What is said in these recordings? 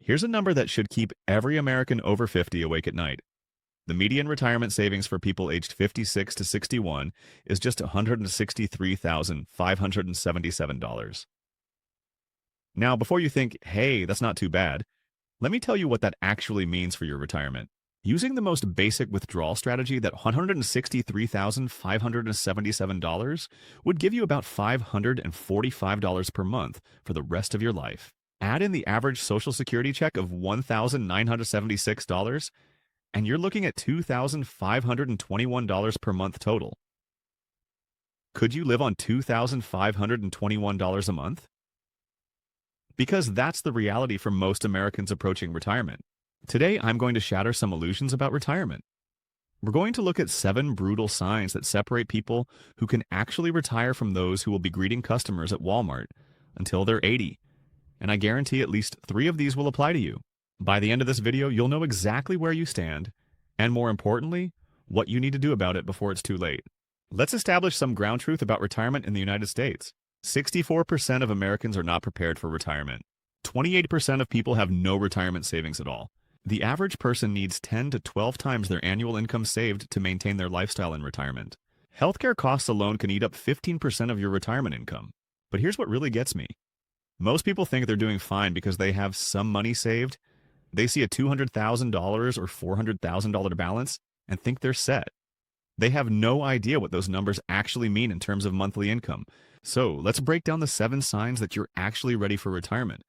Here's a number that should keep every American over 50 awake at night. The median retirement savings for people aged 56 to 61 is just $163,577. Now, before you think, hey, that's not too bad, let me tell you what that actually means for your retirement. Using the most basic withdrawal strategy, that $163,577 would give you about $545 per month for the rest of your life. Add in the average Social Security check of $1,976, and you're looking at $2,521 per month total. Could you live on $2,521 a month? Because that's the reality for most Americans approaching retirement. Today, I'm going to shatter some illusions about retirement. We're going to look at 7 brutal signs that separate people who can actually retire from those who will be greeting customers at Walmart until they're 80. And I guarantee at least 3 of these will apply to you. By the end of this video, you'll know exactly where you stand, and more importantly, what you need to do about it before it's too late. Let's establish some ground truth about retirement in the United States. 64% of Americans are not prepared for retirement. 28% of people have no retirement savings at all. The average person needs 10 to 12 times their annual income saved to maintain their lifestyle in retirement. Healthcare costs alone can eat up 15% of your retirement income. But here's what really gets me. Most people think they're doing fine because they have some money saved. They see a $200,000 or $400,000 balance and think they're set. They have no idea what those numbers actually mean in terms of monthly income. So let's break down the 7 signs that you're actually ready for retirement,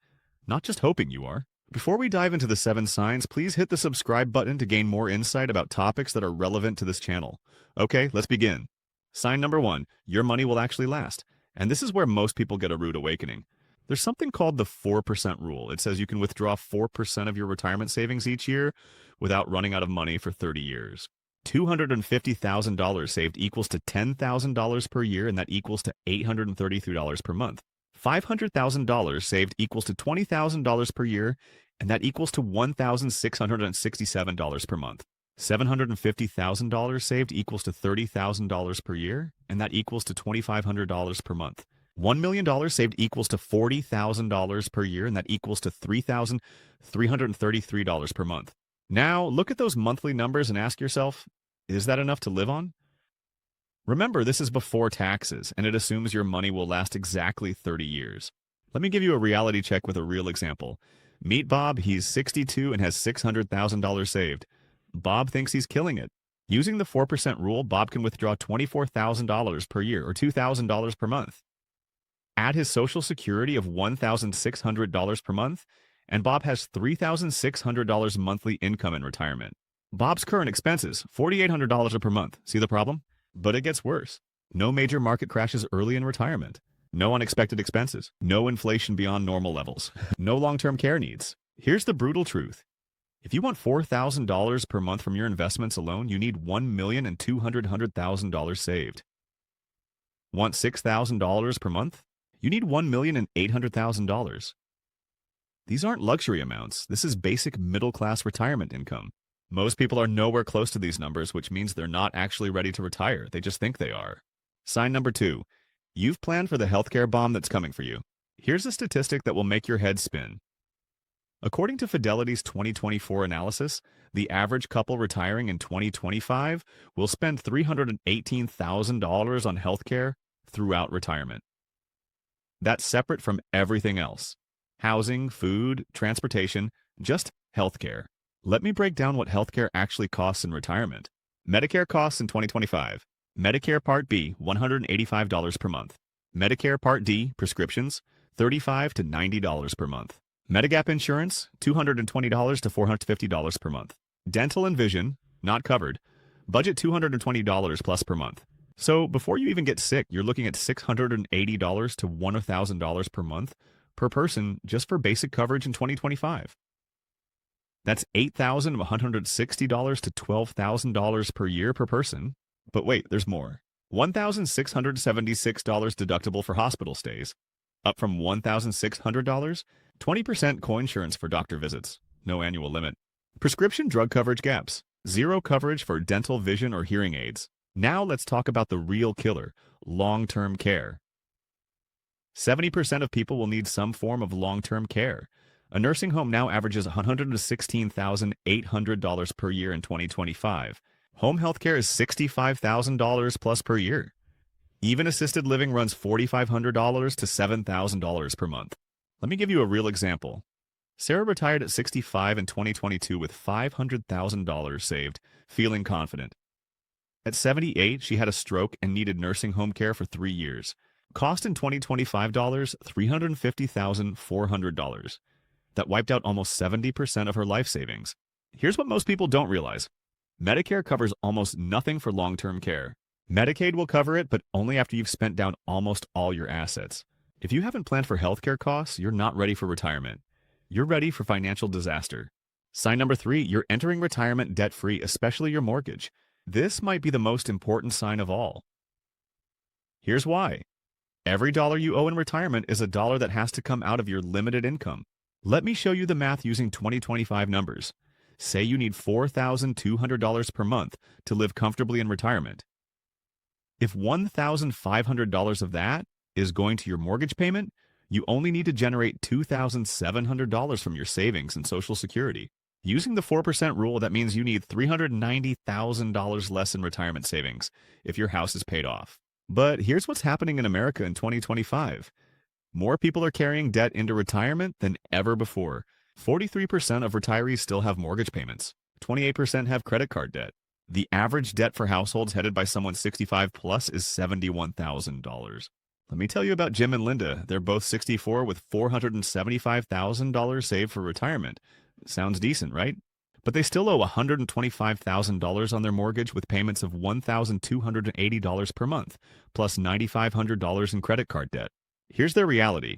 not just hoping you are. Before we dive into the 7 signs, please hit the subscribe button to gain more insight about topics that are relevant to this channel. Okay, let's begin. Sign number 1, your money will actually last. And this is where most people get a rude awakening. There's something called the 4% rule. It says you can withdraw 4% of your retirement savings each year without running out of money for 30 years. $250,000 saved equals to $10,000 per year, and that equals to $833 per month. $500,000 saved equals to $20,000 per year, and that equals to $1,667 per month. $750,000 saved equals to $30,000 per year, and that equals to $2,500 per month. $1 million saved equals to $40,000 per year, and that equals to $3,333 per month. Now, look at those monthly numbers and ask yourself, is that enough to live on? Remember, this is before taxes, and it assumes your money will last exactly 30 years. Let me give you a reality check with a real example. Meet Bob. He's 62 and has $600,000 saved. Bob thinks he's killing it. Using the 4% rule, Bob can withdraw $24,000 per year or $2,000 per month. Add his Social Security of $1,600 per month, and Bob has $3,600 monthly income in retirement. Bob's current expenses, $4,800 per month. See the problem? But it gets worse. No major market crashes early in retirement. No unexpected expenses. No inflation beyond normal levels. No long-term care needs. Here's the brutal truth. If you want $4,000 per month from your investments alone, you need $1,200,000 saved. Want $6,000 per month? You need $1,800,000. These aren't luxury amounts. This is basic middle-class retirement income. Most people are nowhere close to these numbers, which means they're not actually ready to retire. They just think they are. Sign number 2. You've planned for the healthcare bomb that's coming for you. Here's a statistic that will make your head spin. According to Fidelity's 2024 analysis, the average couple retiring in 2025 will spend $318,000 on healthcare throughout retirement. That's separate from everything else. Housing, food, transportation, just healthcare. Let me break down what healthcare actually costs in retirement. Medicare costs in 2025. Medicare Part B, $185 per month. Medicare Part D, prescriptions, $35 to $90 per month. Medigap insurance, $220 to $450 per month. Dental and vision, not covered. Budget $220 plus per month. So before you even get sick, you're looking at $680 to $1,000 per month per person just for basic coverage in 2025. That's $8,160 to $12,000 per year per person. But wait, there's more. $1,676 deductible for hospital stays, up from $1,600. 20% co-insurance for doctor visits, no annual limit. Prescription drug coverage gaps, 0 coverage for dental, vision, or hearing aids. Now let's talk about the real killer, long-term care. 70% of people will need some form of long-term care. A nursing home now averages $116,800 per year in 2025. Home health care is $65,000 plus per year. Even assisted living runs $4,500 to $7,000 per month. Let me give you a real example. Sarah retired at 65 in 2022 with $500,000 saved, feeling confident. At 78, she had a stroke and needed nursing home care for 3 years. Cost in 2025 dollars, $350,400. That wiped out almost 70% of her life savings. Here's what most people don't realize. Medicare covers almost nothing for long-term care. Medicaid will cover it, but only after you've spent down almost all your assets. If you haven't planned for healthcare costs, you're not ready for retirement. You're ready for financial disaster. Sign number 3, you're entering retirement debt-free, especially your mortgage. This might be the most important sign of all. Here's why. Every dollar you owe in retirement is a dollar that has to come out of your limited income. Let me show you the math using 2025 numbers. Say you need $4,200 per month to live comfortably in retirement. If $1,500 of that is going to your mortgage payment, you only need to generate $2,700 from your savings and Social Security. Using the 4% rule, that means you need $390,000 less in retirement savings if your house is paid off. But here's what's happening in America in 2025. More people are carrying debt into retirement than ever before. 43% of retirees still have mortgage payments. 28% have credit card debt. The average debt for households headed by someone 65 plus is $71,000. Let me tell you about Jim and Linda. They're both 64 with $475,000 saved for retirement. Sounds decent, right? But they still owe $125,000 on their mortgage with payments of $1,280 per month, plus $9,500 in credit card debt. Here's their reality.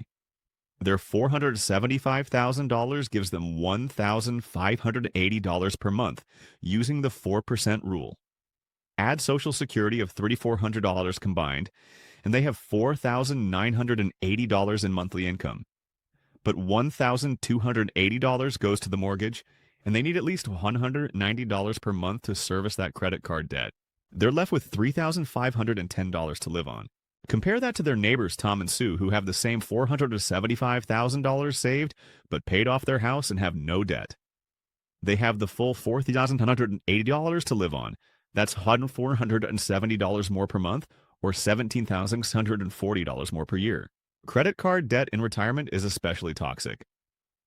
Their $475,000 gives them $1,580 per month using the 4% rule. Add Social Security of $3,400 combined, and they have $4,980 in monthly income. But $1,280 goes to the mortgage, and they need at least $190 per month to service that credit card debt. They're left with $3,510 to live on. Compare that to their neighbors Tom and Sue, who have the same $475,000 saved, but paid off their house and have no debt. They have the full $4,180 to live on. That's $470 more per month, or $17,640 more per year. Credit card debt in retirement is especially toxic.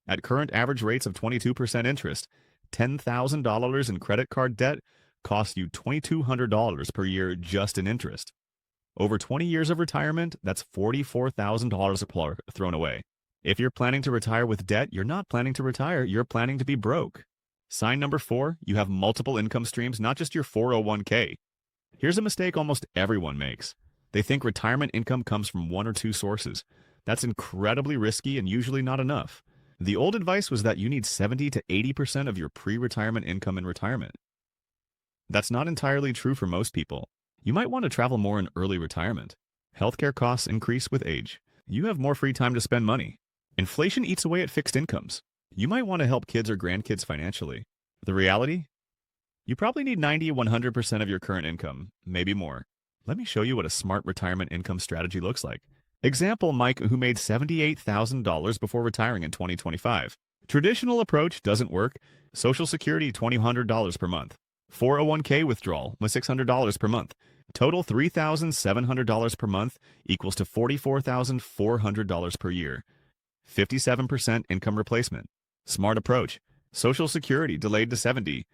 At current average rates of 22% interest, $10,000 in credit card debt costs you $2,200 per year just in interest. Over 20 years of retirement, that's $44,000 thrown away. If you're planning to retire with debt, you're not planning to retire, you're planning to be broke. Sign number 4, you have multiple income streams, not just your 401k. Here's a mistake almost everyone makes. They think retirement income comes from 1 or 2 sources. That's incredibly risky and usually not enough. The old advice was that you need 70 to 80% of your pre-retirement income in retirement. That's not entirely true for most people. You might want to travel more in early retirement. Healthcare costs increase with age. You have more free time to spend money. Inflation eats away at fixed incomes. You might want to help kids or grandkids financially. The reality? You probably need 90 to 100% of your current income, maybe more. Let me show you what a smart retirement income strategy looks like. Example, Mike, who made $78,000 before retiring in 2025. Traditional approach doesn't work. Social Security, $2,100 per month. 401k withdrawal was $600 per month. Total $3,700 per month equals to $44,400 per year. 57% income replacement. Smart approach. Social Security delayed to 70.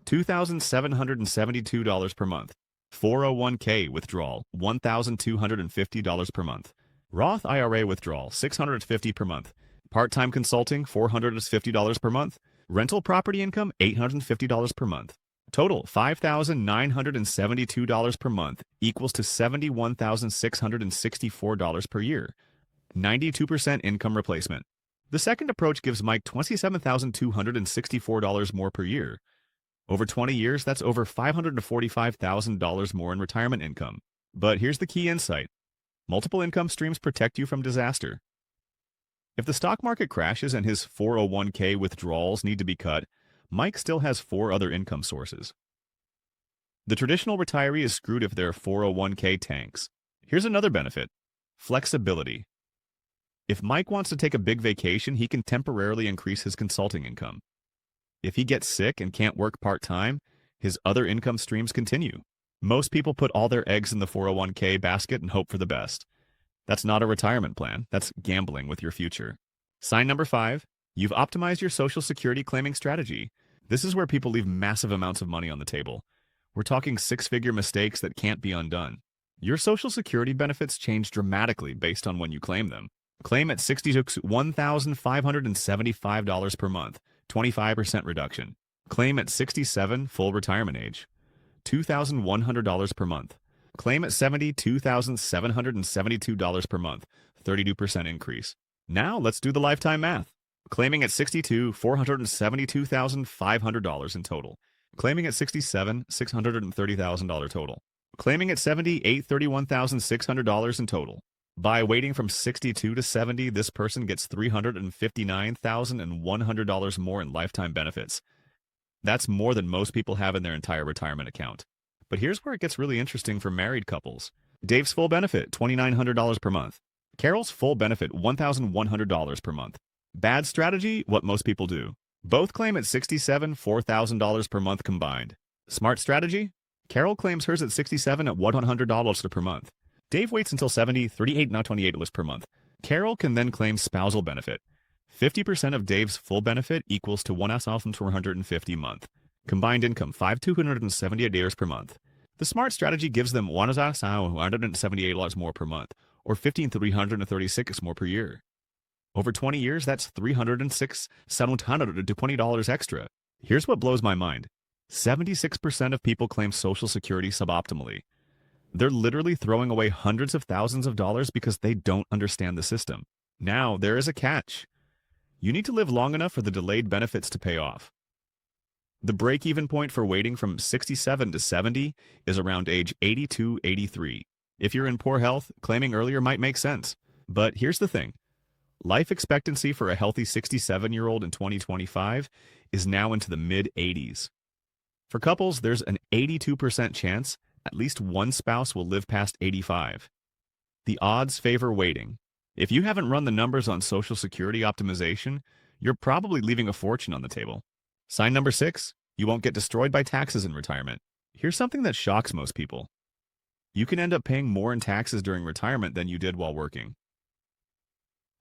$2,772 per month. 401k withdrawal, $1,250 per month. Roth IRA withdrawal, $650 per month. Part-time consulting, $450 per month. Rental property income, $850 per month. Total, $5,972 per month equals to $71,664 per year. 92% income replacement. The second approach gives Mike $27,264 more per year. Over 20 years, that's over $545,000 more in retirement income. But here's the key insight. Multiple income streams protect you from disaster. If the stock market crashes and his 401k withdrawals need to be cut, Mike still has 4 other income sources. The traditional retiree is screwed if their 401k tanks. Here's another benefit. Flexibility. If Mike wants to take a big vacation, he can temporarily increase his consulting income. If he gets sick and can't work part-time, his other income streams continue. Most people put all their eggs in the 401k basket and hope for the best. That's not a retirement plan. That's gambling with your future. Sign number 5, you've optimized your Social Security claiming strategy. This is where people leave massive amounts of money on the table. We're talking six-figure mistakes that can't be undone. Your Social Security benefits change dramatically based on when you claim them. Claim at $62, $1,575 per month, 25% reduction. Claim at 67, full retirement age, $2,100 per month. Claim at 70, $2,772 per month, 32% increase. Now let's do the lifetime math. Claiming at 62, $472,500 in total. Claiming at 67, $630,000 total. Claiming at 70, $831,600 in total. By waiting from 62 to 70, this person gets $359,100 more in lifetime benefits. That's more than most people have in their entire retirement account. But here's where it gets really interesting for married couples. Dave's full benefit, $2,900 per month. Carol's full benefit, $1,100 per month. Bad strategy, what most people do. Both claim at 67, $4,000 per month combined. Smart strategy? Carol claims hers at 67 at $100 per month. Dave waits until 70, $38.28 per month. Carol can then claim spousal benefit. 50% of Dave's full benefit equals to $1,250 a month. Combined income, $5,278 per month. The smart strategy gives them $1,178 more per month, or $15,336 more per year. Over 20 years, that's $306,720 extra. Here's what blows my mind. 76% of people claim Social Security suboptimally. They're literally throwing away hundreds of thousands of dollars because they don't understand the system. Now, there is a catch. You need to live long enough for the delayed benefits to pay off. The break-even point for waiting from 67 to 70 is around age 82, 83. If you're in poor health, claiming earlier might make sense. But here's the thing. Life expectancy for a healthy 67-year-old in 2025 is now into the mid-80s. For couples, there's an 82% chance at least one spouse will live past 85. The odds favor waiting. If you haven't run the numbers on Social Security optimization, you're probably leaving a fortune on the table. Sign number 6, you won't get destroyed by taxes in retirement. Here's something that shocks most people. You can end up paying more in taxes during retirement than you did while working.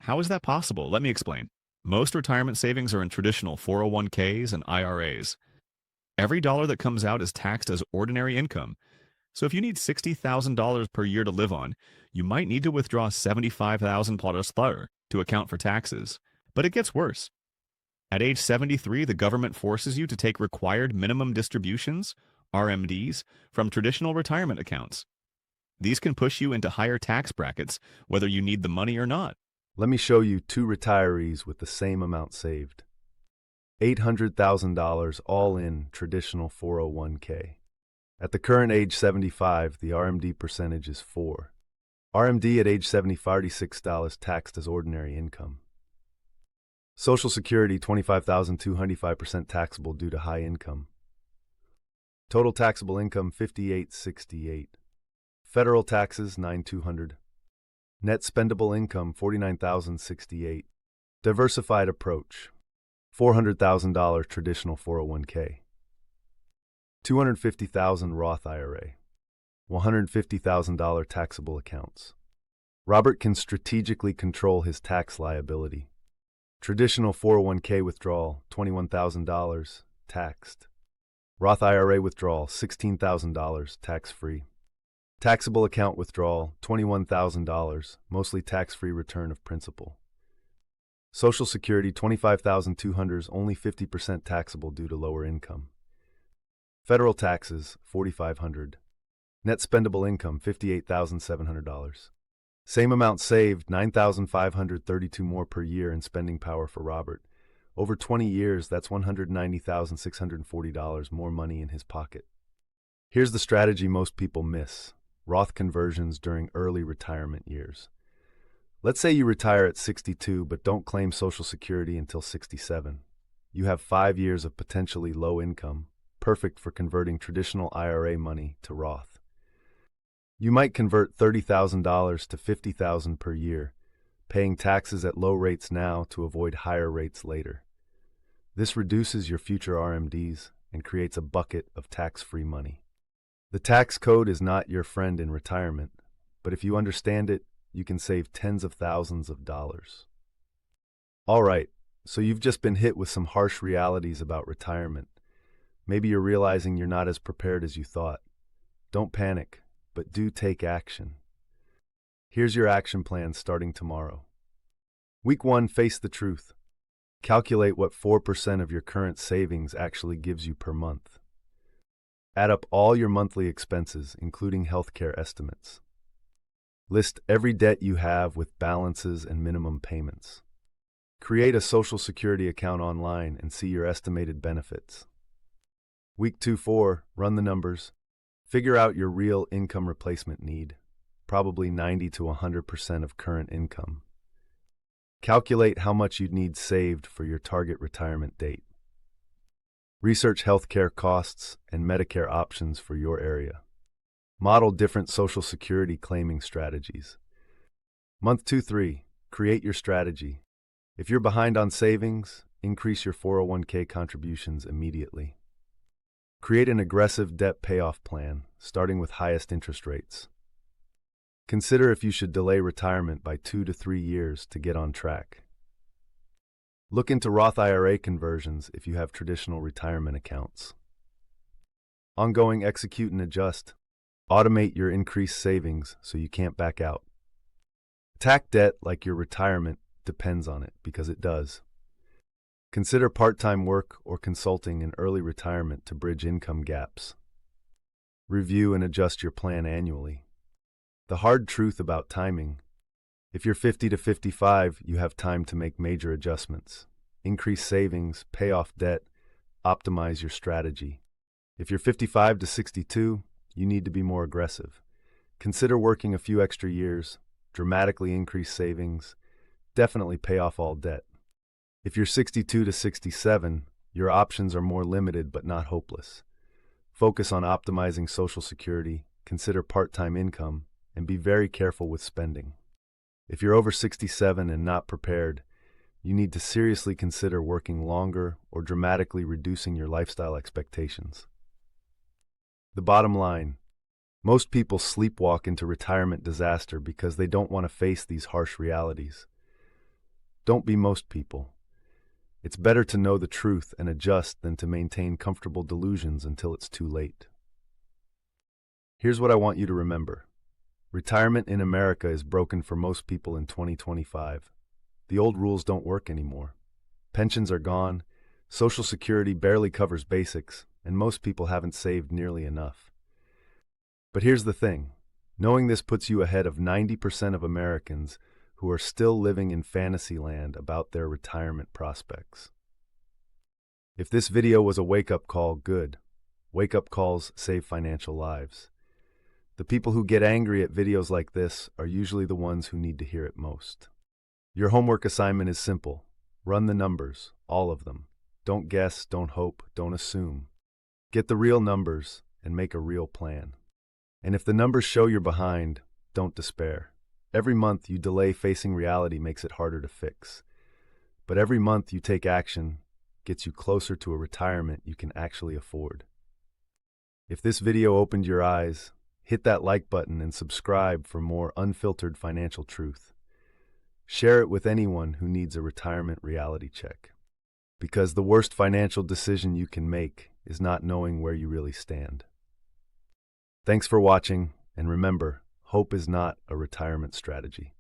How is that possible? Let me explain. Most retirement savings are in traditional 401ks and IRAs. Every dollar that comes out is taxed as ordinary income. So if you need $60,000 per year to live on, you might need to withdraw $75,000 plus to account for taxes. But it gets worse. At age 73, the government forces you to take required minimum distributions, RMDs, from traditional retirement accounts. These can push you into higher tax brackets, whether you need the money or not. Let me show you two retirees with the same amount saved. $800,000 all in traditional 401k. At the current age 75, the RMD percentage is 4. RMD at age 70, $46 taxed as ordinary income. Social Security, $25,205 taxable due to high income. Total taxable income, $58,668. Federal taxes, $9,200. Net spendable income, $49,068. Diversified approach, $400,000 traditional 401k. $250,000 Roth IRA, $150,000 taxable accounts. Robert can strategically control his tax liability. Traditional 401k withdrawal, $21,000, taxed. Roth IRA withdrawal, $16,000, tax-free. Taxable account withdrawal, $21,000, mostly tax-free return of principal. Social Security, $25,200, only 50% taxable due to lower income. Federal taxes, $4,500. Net spendable income, $58,700. Same amount saved, $9,532 more per year in spending power for Robert. Over 20 years, that's $190,640 more money in his pocket. Here's the strategy most people miss: Roth conversions during early retirement years. Let's say you retire at 62 but don't claim Social Security until 67. You have 5 years of potentially low income, perfect for converting traditional IRA money to Roth. You might convert $30,000 to $50,000 per year, paying taxes at low rates now to avoid higher rates later. This reduces your future RMDs and creates a bucket of tax-free money. The tax code is not your friend in retirement, but if you understand it, you can save tens of thousands of dollars. All right, so you've just been hit with some harsh realities about retirement. Maybe you're realizing you're not as prepared as you thought. Don't panic, but do take action. Here's your action plan starting tomorrow. Week 1, face the truth. Calculate what 4% of your current savings actually gives you per month. Add up all your monthly expenses, including healthcare estimates. List every debt you have with balances and minimum payments. Create a Social Security account online and see your estimated benefits. Week 2-4, run the numbers. Figure out your real income replacement need, probably 90 to 100% of current income. Calculate how much you'd need saved for your target retirement date. Research healthcare costs and Medicare options for your area. Model different Social Security claiming strategies. Month 2-3, create your strategy. If you're behind on savings, increase your 401k contributions immediately. Create an aggressive debt payoff plan, starting with highest interest rates. Consider if you should delay retirement by 2 to 3 years to get on track. Look into Roth IRA conversions if you have traditional retirement accounts. Ongoing execute and adjust. Automate your increased savings so you can't back out. Attack debt like your retirement depends on it, because it does. Consider part-time work or consulting in early retirement to bridge income gaps. Review and adjust your plan annually. The hard truth about timing: if you're 50 to 55, you have time to make major adjustments. Increase savings, pay off debt, optimize your strategy. If you're 55 to 62, you need to be more aggressive. Consider working a few extra years, dramatically increase savings, definitely pay off all debt. If you're 62 to 67, your options are more limited but not hopeless. Focus on optimizing Social Security, consider part-time income, and be very careful with spending. If you're over 67 and not prepared, you need to seriously consider working longer or dramatically reducing your lifestyle expectations. The bottom line: most people sleepwalk into retirement disaster because they don't want to face these harsh realities. Don't be most people. It's better to know the truth and adjust than to maintain comfortable delusions until it's too late. Here's what I want you to remember. Retirement in America is broken for most people in 2025. The old rules don't work anymore. Pensions are gone, Social Security barely covers basics, and most people haven't saved nearly enough. But here's the thing. Knowing this puts you ahead of 90% of Americans who are still living in fantasy land about their retirement prospects. If this video was a wake-up call, good. Wake-up calls save financial lives. The people who get angry at videos like this are usually the ones who need to hear it most. Your homework assignment is simple. Run the numbers, all of them. Don't guess, don't hope, don't assume. Get the real numbers and make a real plan. And if the numbers show you're behind, don't despair. Every month you delay facing reality makes it harder to fix. But every month you take action gets you closer to a retirement you can actually afford. If this video opened your eyes, hit that like button and subscribe for more unfiltered financial truth. Share it with anyone who needs a retirement reality check. Because the worst financial decision you can make is not knowing where you really stand. Thanks for watching, and remember, hope is not a retirement strategy.